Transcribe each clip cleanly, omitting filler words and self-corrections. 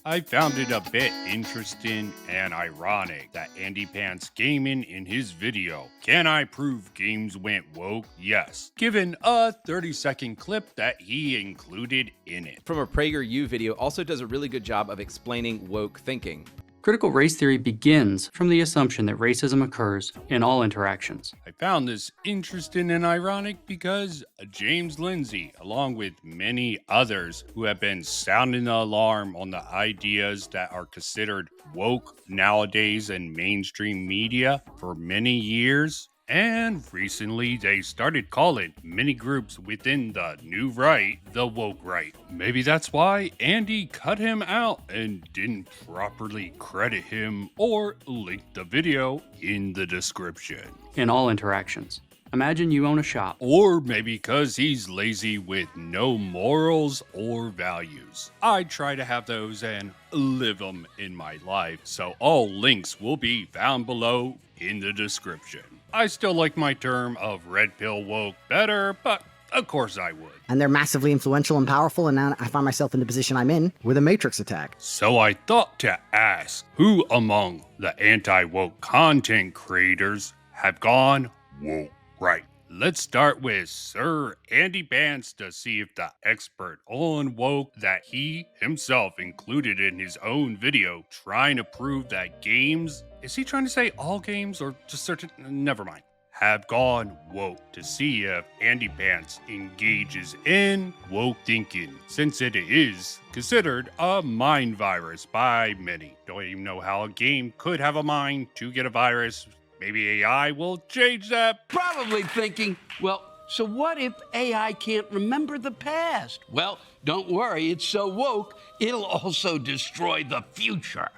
I found it a bit interesting and ironic that AndyPants Gaming in his video, "Can I Prove Games Went Woke?" Yes, given a 30-second clip that he included in it. From a PragerU video also does a really good job of explaining woke thinking. Critical race theory begins from the assumption that racism occurs in all interactions. I found this interesting and ironic because James Lindsay, along with many others who have been sounding the alarm on the ideas that are considered woke nowadays in mainstream media for many years, and recently they started calling many groups within the new right the woke right. Maybe that's why Andy cut him out and didn't properly credit him or link the video in the description. In all interactions. Imagine you own a shop. Or maybe because he's lazy with no morals or values. I try to have those and live them in my life, so all links will be found below in the description. I still like my term of red pill woke better, but of course I would. And they're massively influential and powerful, and now I find myself in the position I'm in with a Matrix attack. So I thought to ask, who among the anti-woke content creators have gone woke right? Let's start with Sir AndyPants to see if the expert on woke that he himself included in his own video trying to prove that games, is he trying to say all games or just certain, never mind, have gone woke, to see if AndyPants engages in woke thinking, since it is considered a mind virus by many. Don't even know how a game could have a mind to get a virus. Maybe AI will change that. Probably thinking, well, so what if AI can't remember the past? Well, don't worry, it's so woke, it'll also destroy the future.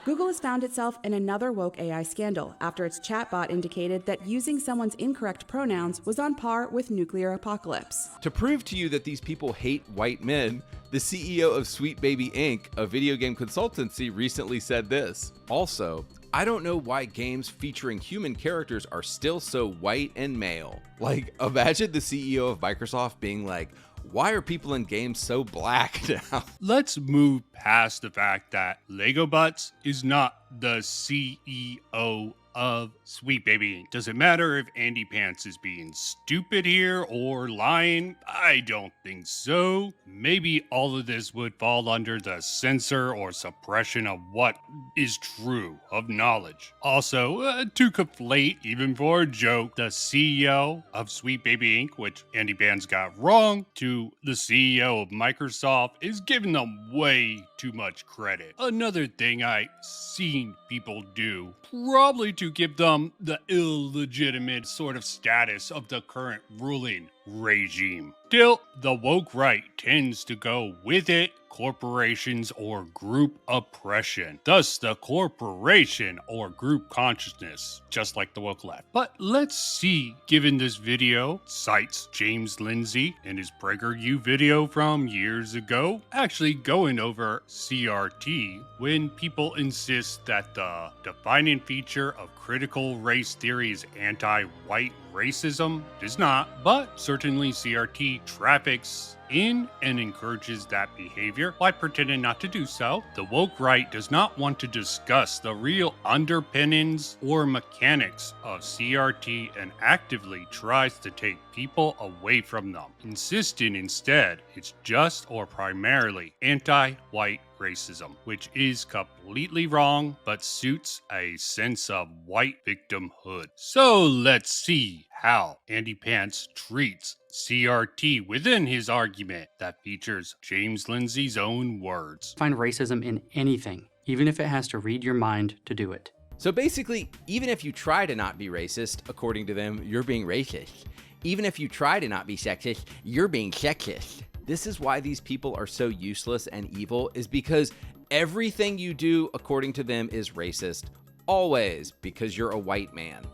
Google has found itself in another woke AI scandal after its chatbot indicated that using someone's incorrect pronouns was on par with nuclear apocalypse. To prove to you that these people hate white men, the CEO of Sweet Baby Inc., a video game consultancy, recently said this. Also, I don't know why games featuring human characters are still so white and male. Like, imagine the CEO of Microsoft being like, why are people in games so black now? Let's move past the fact that Lego Butts is not the CEO of Sweet Baby Inc. Does it matter if AndyPants is being stupid here or lying? I don't think so. Maybe all of this would fall under the censor or suppression of what is true of knowledge. Also, to conflate, even for a joke, the CEO of Sweet Baby Inc., which AndyPants got wrong, to the CEO of Microsoft is giving them way too much credit. Another thing I seen people do, probably to give them the illegitimate sort of status of the current ruling regime. Still, the woke right tends to go with it, corporations or group oppression. Thus, the corporation or group consciousness, just like the woke left. But let's see, given this video cites James Lindsay in his PragerU video from years ago, actually going over CRT, when people insist that the defining feature of critical race theory is anti-white racism. It is not, but certainly CRT traffics in and encourages that behavior by pretending not to do so. The woke right does not want to discuss the real underpinnings or mechanics of CRT and actively tries to take people away from them, insisting instead it's just or primarily anti-white racism, which is completely wrong but suits a sense of white victimhood. So let's see how AndyPants treats CRT within his argument that features James Lindsay's own words. Find racism in anything, even if it has to read your mind to do it. So basically, even if you try to not be racist, according to them, you're being racist. Even if you try to not be sexist, you're being sexist. This is why these people are so useless and evil, is because everything you do, according to them, is racist. Always, because you're a white man.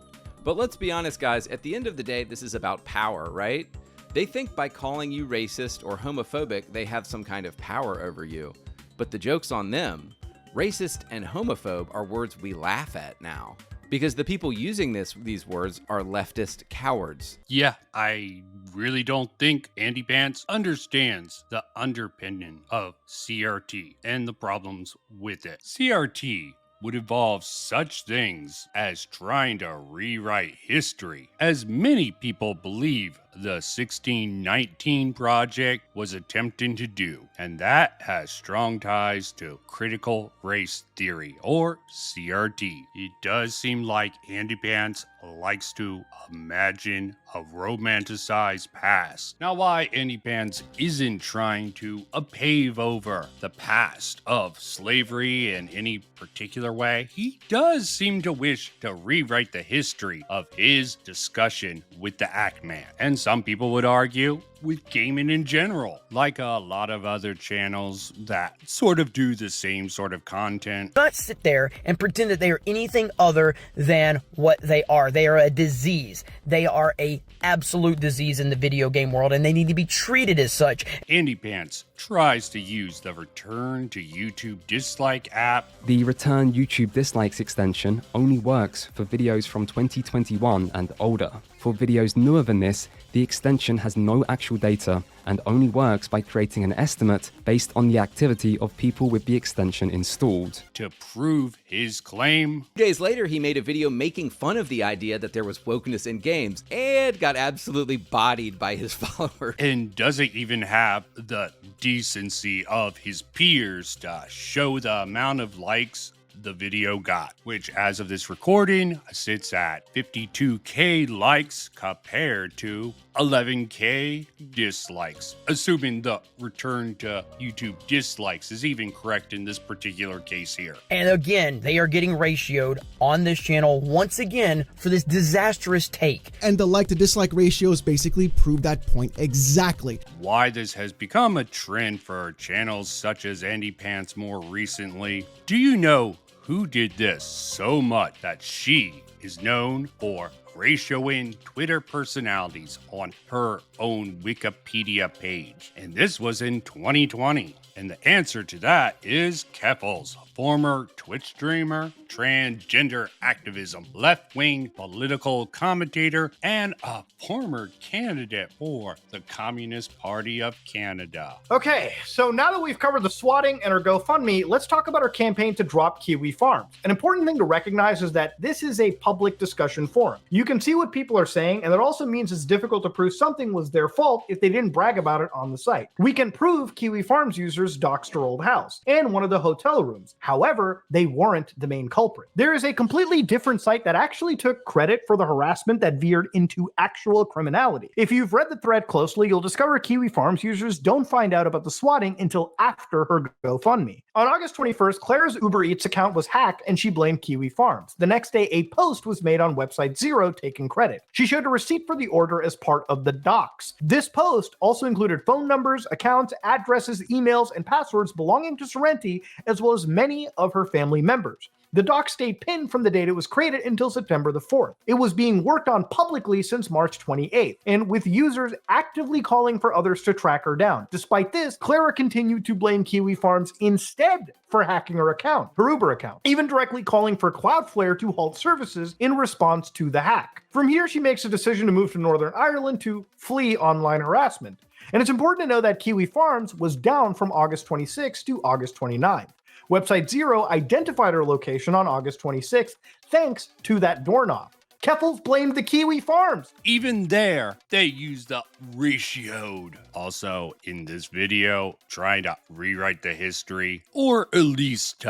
But let's be honest, guys, at the end of the day, this is about power, right? They think by calling you racist or homophobic, they have some kind of power over you. But the joke's on them. Racist and homophobe are words we laugh at now. because the people using these words are leftist cowards. Yeah, I really don't think AndyPants understands the underpinning of CRT and the problems with it. CRT would involve such things as trying to rewrite history, as many people believe the 1619 Project was attempting to do, and that has strong ties to critical race theory, or CRT. It does seem like AndyPants likes to imagine a romanticized past. Now, why AndyPants isn't trying to pave over the past of slavery in any particular way, he does seem to wish to rewrite the history of his discussion with the Act-Man. And some people would argue with gaming in general, like a lot of other channels that sort of do the same sort of content. Not sit there and pretend that they are anything other than what they are. They are a disease. They are a absolute disease in the video game world, and they need to be treated as such. AndyPants tries to use the Return to YouTube Dislike app. The Return YouTube Dislikes extension only works for videos from 2021 and older. For videos newer than this, the extension has no actual data and only works by creating an estimate based on the activity of people with the extension installed. To prove his claim, 2 days later, he made a video making fun of the idea that there was wokeness in games and got absolutely bodied by his followers. and doesn't even have the decency of his peers to show the amount of likes the video got, which as of this recording sits at 52k likes compared to 11k dislikes, assuming the Return to YouTube Dislikes is even correct in this particular case here. And again, they are getting ratioed on this channel once again for this disastrous take. And the like to dislike ratios basically prove that point exactly. Why this has become a trend for channels such as AndyPants more recently. Do you know who did this so much that she is known for ratioing Twitter personalities on her own Wikipedia page? And this was in 2020. And the answer to that is Keffals, former Twitch streamer, transgender activism, left-wing political commentator, and a former candidate for the Communist Party of Canada. Okay, so now that we've covered the swatting and her GoFundMe, let's talk about her campaign to drop Kiwi Farms. An important thing to recognize is that this is a public discussion forum. You can see what people are saying, and that also means it's difficult to prove something was their fault if they didn't brag about it on the site. We can prove Kiwi Farms users doxed her old house and one of the hotel rooms. However, they weren't the main culprit. There is a completely different site that actually took credit for the harassment that veered into actual criminality. If you've read the thread closely, you'll discover Kiwi Farms users don't find out about the swatting until after her GoFundMe. On August 21st, Claire's Uber Eats account was hacked and she blamed Kiwi Farms. The next day, a post was made on website Zero taking credit. She showed a receipt for the order as part of the docs. This post also included phone numbers, accounts, addresses, emails, and passwords belonging to Sorrenti, as well as many of her family members. The doc stayed pinned from the date it was created until September the 4th. It was being worked on publicly since March 28th, and with users actively calling for others to track her down. Despite this, Clara continued to blame Kiwi Farms instead for hacking her account, her Uber account, even directly calling for Cloudflare to halt services in response to the hack. From here, she makes a decision to move to Northern Ireland to flee online harassment. And it's important to know that Kiwi Farms was down from August 26 to August 29. Website Zero identified her location on August 26th thanks to that doorknob. Keffals blamed the Kiwi Farms. Even there, they used the ratioed. Also, in this video, trying to rewrite the history, or at least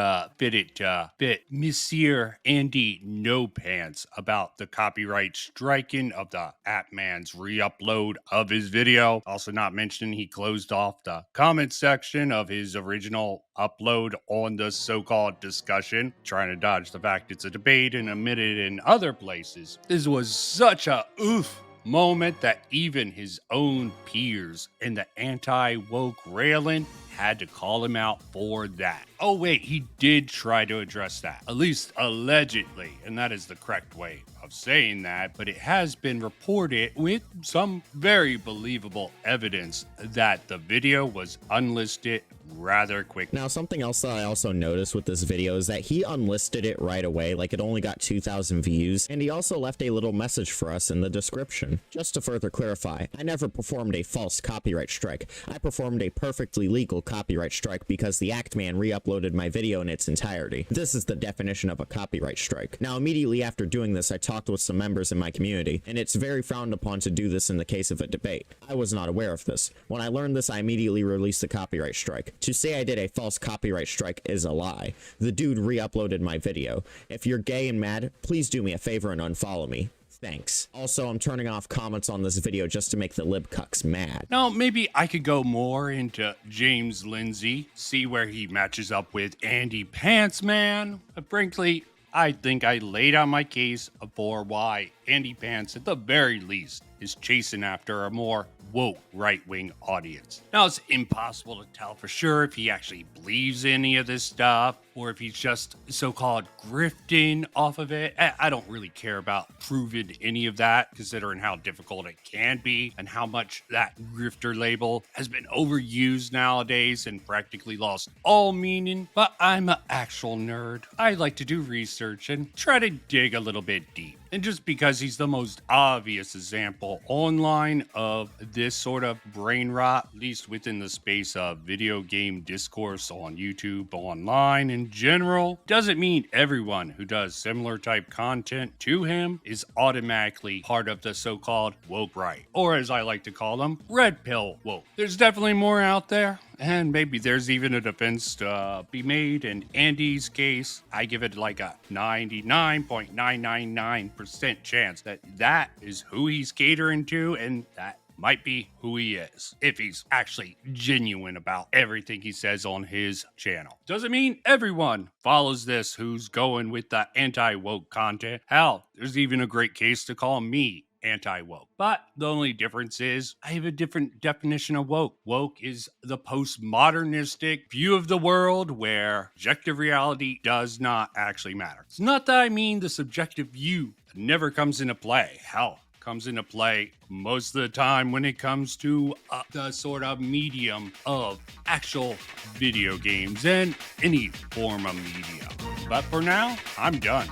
fit Monsieur Andy No Pants about the copyright striking of the Appman's re-upload of his video. Also not mentioning he closed off the comment section of his original upload on the so-called discussion, trying to dodge the fact it's a debate and omitted in other places. This was such a oof moment that even his own peers in the anti-woke railing had to call him out for that. Oh wait, he did try to address that, at least allegedly, and that is the correct way of saying that, but it has been reported with some very believable evidence that the video was unlisted rather quick. Now, something else that I also noticed with this video is that he unlisted it right away, like it only got 2,000 views, and he also left a little message for us in the description. Just to further clarify, I never performed a false copyright strike. I performed a perfectly legal copyright strike because the Act Man re-uploaded my video in its entirety. This is the definition of a copyright strike. Now, immediately after doing this, I talked with some members in my community, and it's very frowned upon to do this in the case of a debate. I was not aware of this. When I learned this, I immediately released the copyright strike. To say I did a false copyright strike is a lie. The dude re-uploaded my video. If you're gay and mad, please do me a favor and unfollow me. Thanks. Also, I'm turning off comments on this video just to make the libcucks mad. Now, maybe I could go more into James Lindsay, see where he matches up with AndyPants, man. But frankly, I think I laid out my case for why AndyPants, at the very least, is chasing after a more woke right-wing audience. Now, it's impossible to tell for sure if he actually believes any of this stuff or if he's just so-called grifting off of it. I don't really care about proving any of that, considering how difficult it can be and how much that grifter label has been overused nowadays and practically lost all meaning. But I'm an actual nerd. I like to do research and try to dig a little bit deep. And just because he's the most obvious example online of this sort of brain rot, at least within the space of video game discourse on YouTube, online in general, doesn't mean everyone who does similar type content to him is automatically part of the so-called woke right, or as I like to call them, red pill woke. There's definitely more out there, and maybe there's even a defense to be made. In Andy's case, I give it like a 99.999% chance that that is who he's catering to, and that might be who he is, if he's actually genuine about everything he says on his channel. Doesn't mean everyone follows this who's going with the anti-woke content. Hell, there's even a great case to call me anti-woke. But the only difference is I have a different definition of woke. Woke is the postmodernistic view of the world where objective reality does not actually matter. It's not that I mean the subjective view never comes into play. Hell, comes into play most of the time when it comes to the sort of medium of actual video games and any form of media. But for now, I'm done.